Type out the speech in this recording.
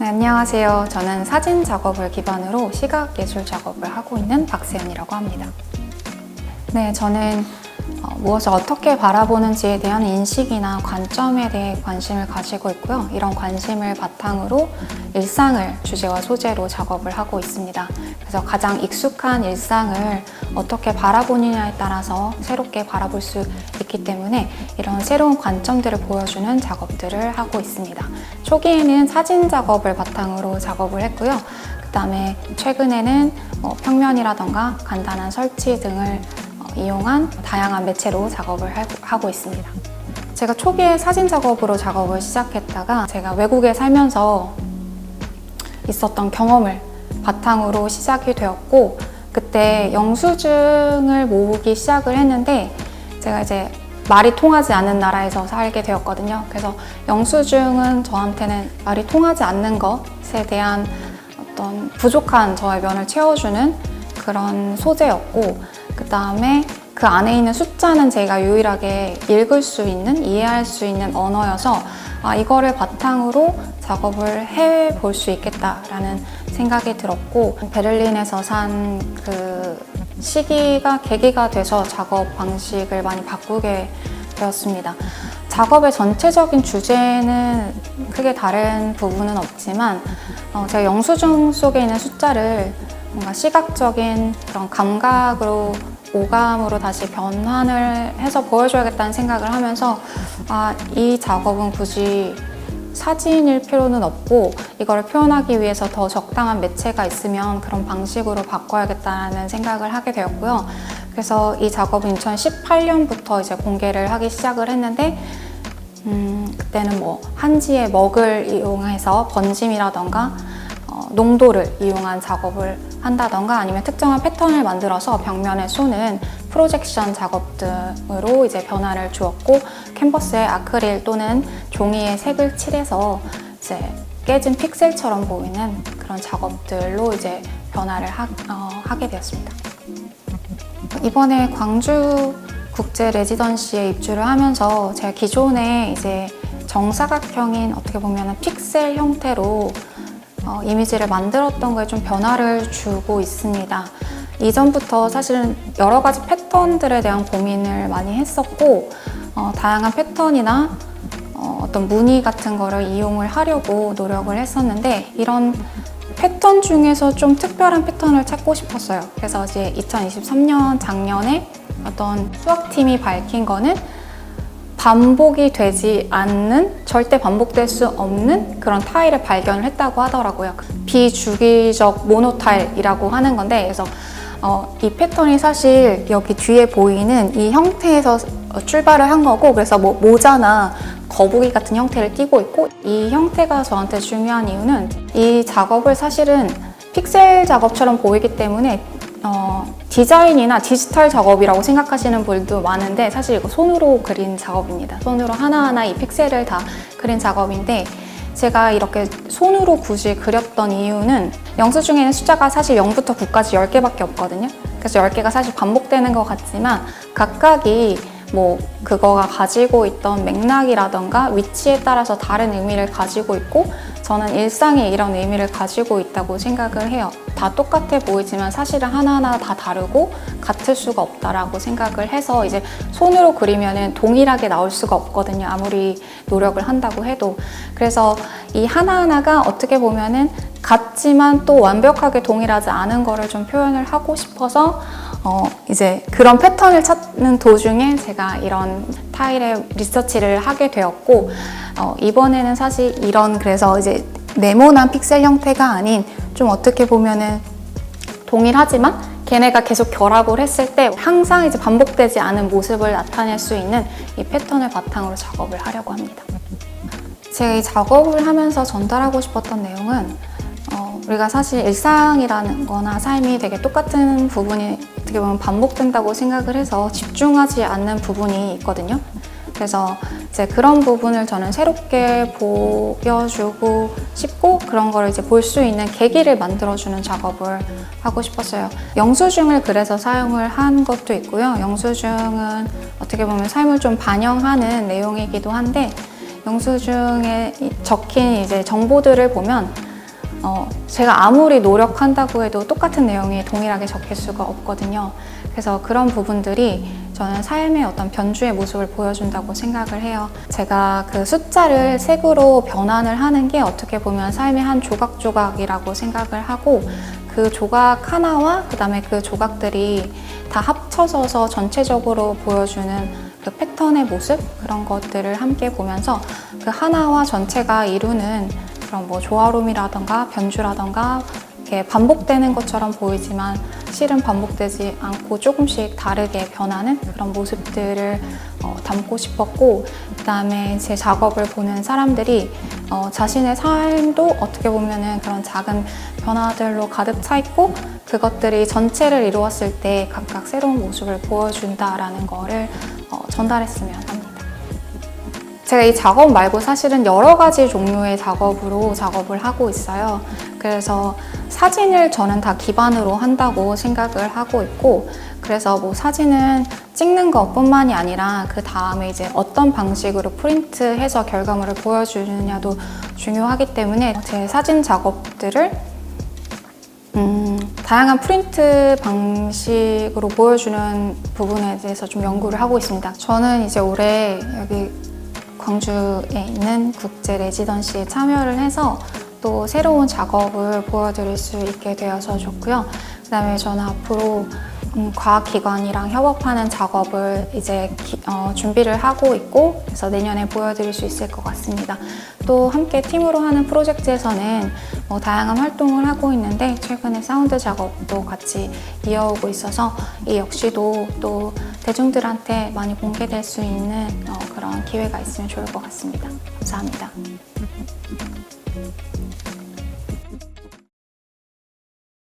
네, 안녕하세요. 저는 사진 작업을 기반으로 시각 예술 작업을 하고 있는 박세연이라고 합니다. 네, 저는 무엇을 어떻게 바라보는지에 대한 인식이나 관점에 대해 관심을 가지고 있고요. 이런 관심을 바탕으로 일상을 주제와 소재로 작업을 하고 있습니다. 그래서 가장 익숙한 일상을 어떻게 바라보느냐에 따라서 새롭게 바라볼 수 있기 때문에 이런 새로운 관점들을 보여주는 작업들을 하고 있습니다. 초기에는 사진 작업을 바탕으로 작업을 했고요. 그 다음에 최근에는 평면이라던가 간단한 설치 등을 이용한 다양한 매체로 작업을 하고 있습니다. 제가 초기에 사진 작업으로 작업을 시작했다가 제가 외국에 살면서 있었던 경험을 바탕으로 시작이 되었고, 그때 영수증을 모으기 시작을 했는데 제가 이제 말이 통하지 않는 나라에서 살게 되었거든요. 그래서 영수증은 저한테는 말이 통하지 않는 것에 대한 어떤 부족한 저의 면을 채워주는 그런 소재였고, 그 다음에 그 안에 있는 숫자는 제가 유일하게 읽을 수 있는, 이해할 수 있는 언어여서 이거를 바탕으로 작업을 해볼 수 있겠다라는 생각이 들었고, 베를린에서 산 그 시기가 계기가 돼서 작업 방식을 많이 바꾸게 되었습니다. 작업의 전체적인 주제는 크게 다른 부분은 없지만 제가 영수증 속에 있는 숫자를 뭔가 시각적인 그런 감각으로, 오감으로 다시 변환을 해서 보여줘야겠다는 생각을 하면서 이 작업은 굳이 사진일 필요는 없고 이걸 표현하기 위해서 더 적당한 매체가 있으면 그런 방식으로 바꿔야겠다는 생각을 하게 되었고요. 그래서 이 작업은 2018년부터 이제 공개를 하기 시작을 했는데 그때는 한지의 먹을 이용해서 번짐이라던가 농도를 이용한 작업을 한다던가 아니면 특정한 패턴을 만들어서 벽면에 쏘는 프로젝션 작업 등으로 이제 변화를 주었고, 캔버스에 아크릴 또는 종이에 색을 칠해서 이제 깨진 픽셀처럼 보이는 그런 작업들로 이제 변화를 하게 되었습니다. 이번에 광주 국제 레지던시에 입주를 하면서 제가 기존에 이제 정사각형인 어떻게 보면 픽셀 형태로 이미지를 만들었던 거에 좀 변화를 주고 있습니다. 이전부터 사실은 여러 가지 패턴들에 대한 고민을 많이 했었고, 다양한 패턴이나 어떤 무늬 같은 거를 이용을 하려고 노력을 했었는데, 이런 패턴 중에서 좀 특별한 패턴을 찾고 싶었어요. 그래서 이제 2023년 작년에 어떤 수학팀이 밝힌 거는 반복이 되지 않는, 절대 반복될 수 없는 그런 타일을 발견을 했다고 하더라고요. 비주기적 모노타일이라고 하는 건데, 그래서 이 패턴이 사실 여기 뒤에 보이는 이 형태에서 출발을 한 거고, 그래서 모자나 거북이 같은 형태를 띠고 있고, 이 형태가 저한테 중요한 이유는 이 작업을 사실은 픽셀 작업처럼 보이기 때문에 디자인이나 디지털 작업이라고 생각하시는 분들도 많은데, 사실 이거 손으로 그린 작업입니다. 손으로 하나하나 이 픽셀을 다 그린 작업인데, 제가 이렇게 손으로 굳이 그렸던 이유는 영수증에는 숫자가 사실 0부터 9까지 10개밖에 없거든요. 그래서 10개가 사실 반복되는 것 같지만 각각이 그거가 가지고 있던 맥락이라던가 위치에 따라서 다른 의미를 가지고 있고, 저는 일상에 이런 의미를 가지고 있다고 생각을 해요. 다 똑같아 보이지만 사실은 하나하나 다 다르고 같을 수가 없다라고 생각을 해서, 이제 손으로 그리면은 동일하게 나올 수가 없거든요. 아무리 노력을 한다고 해도. 그래서 이 하나하나가 어떻게 보면은 같지만 또 완벽하게 동일하지 않은 거를 좀 표현을 하고 싶어서 이제 그런 패턴을 찾는 도중에 제가 이런 타일의 리서치를 하게 되었고, 이번에는 사실 그래서 이제 네모난 픽셀 형태가 아닌 좀 어떻게 보면은 동일하지만 걔네가 계속 결합을 했을 때 항상 이제 반복되지 않은 모습을 나타낼 수 있는 이 패턴을 바탕으로 작업을 하려고 합니다. 제가 이 작업을 하면서 전달하고 싶었던 내용은 우리가 사실 일상이라는 거나 삶이 되게 똑같은 부분이 어떻게 보면 반복된다고 생각을 해서 집중하지 않는 부분이 있거든요. 그래서 이제 그런 부분을 저는 새롭게 보여주고 싶고, 그런 거를 이제 볼 수 있는 계기를 만들어주는 작업을 하고 싶었어요. 영수증을 그래서 사용을 한 것도 있고요. 영수증은 어떻게 보면 삶을 좀 반영하는 내용이기도 한데, 영수증에 적힌 이제 정보들을 보면 제가 아무리 노력한다고 해도 똑같은 내용이 동일하게 적힐 수가 없거든요. 그래서 그런 부분들이 저는 삶의 어떤 변주의 모습을 보여준다고 생각을 해요. 제가 그 숫자를 색으로 변환을 하는 게 어떻게 보면 삶의 한 조각조각이라고 생각을 하고, 그 조각 하나와 그다음에 그 조각들이 다 합쳐져서 전체적으로 보여주는 그 패턴의 모습, 그런 것들을 함께 보면서 그 하나와 전체가 이루는 그런 뭐 조화로움이라던가 변주라던가 이렇게 반복되는 것처럼 보이지만 실은 반복되지 않고 조금씩 다르게 변하는 그런 모습들을 담고 싶었고, 그다음에 제 작업을 보는 사람들이 자신의 삶도 어떻게 보면은 그런 작은 변화들로 가득 차 있고, 그것들이 전체를 이루었을 때 각각 새로운 모습을 보여준다라는 거를 전달했으면 합니다. 제가 이 작업 말고 사실은 여러 가지 종류의 작업으로 작업을 하고 있어요. 그래서 사진을 저는 다 기반으로 한다고 생각을 하고 있고, 그래서 뭐 사진은 찍는 것뿐만이 아니라 그 다음에 이제 어떤 방식으로 프린트해서 결과물을 보여주느냐도 중요하기 때문에 제 사진 작업들을 다양한 프린트 방식으로 보여주는 부분에 대해서 좀 연구를 하고 있습니다. 저는 이제 올해 여기 광주에 있는 국제 레지던시에 참여를 해서 또 새로운 작업을 보여드릴 수 있게 되어서 좋고요. 그다음에 저는 앞으로 과학기관이랑 협업하는 작업을 이제 준비를 하고 있고, 그래서 내년에 보여드릴 수 있을 것 같습니다. 또 함께 팀으로 하는 프로젝트에서는 다양한 활동을 하고 있는데, 최근에 사운드 작업도 같이 이어오고 있어서 이 역시도 또 대중들한테 많이 공개될 수 있는 그런 기회가 있으면 좋을 것 같습니다. 감사합니다.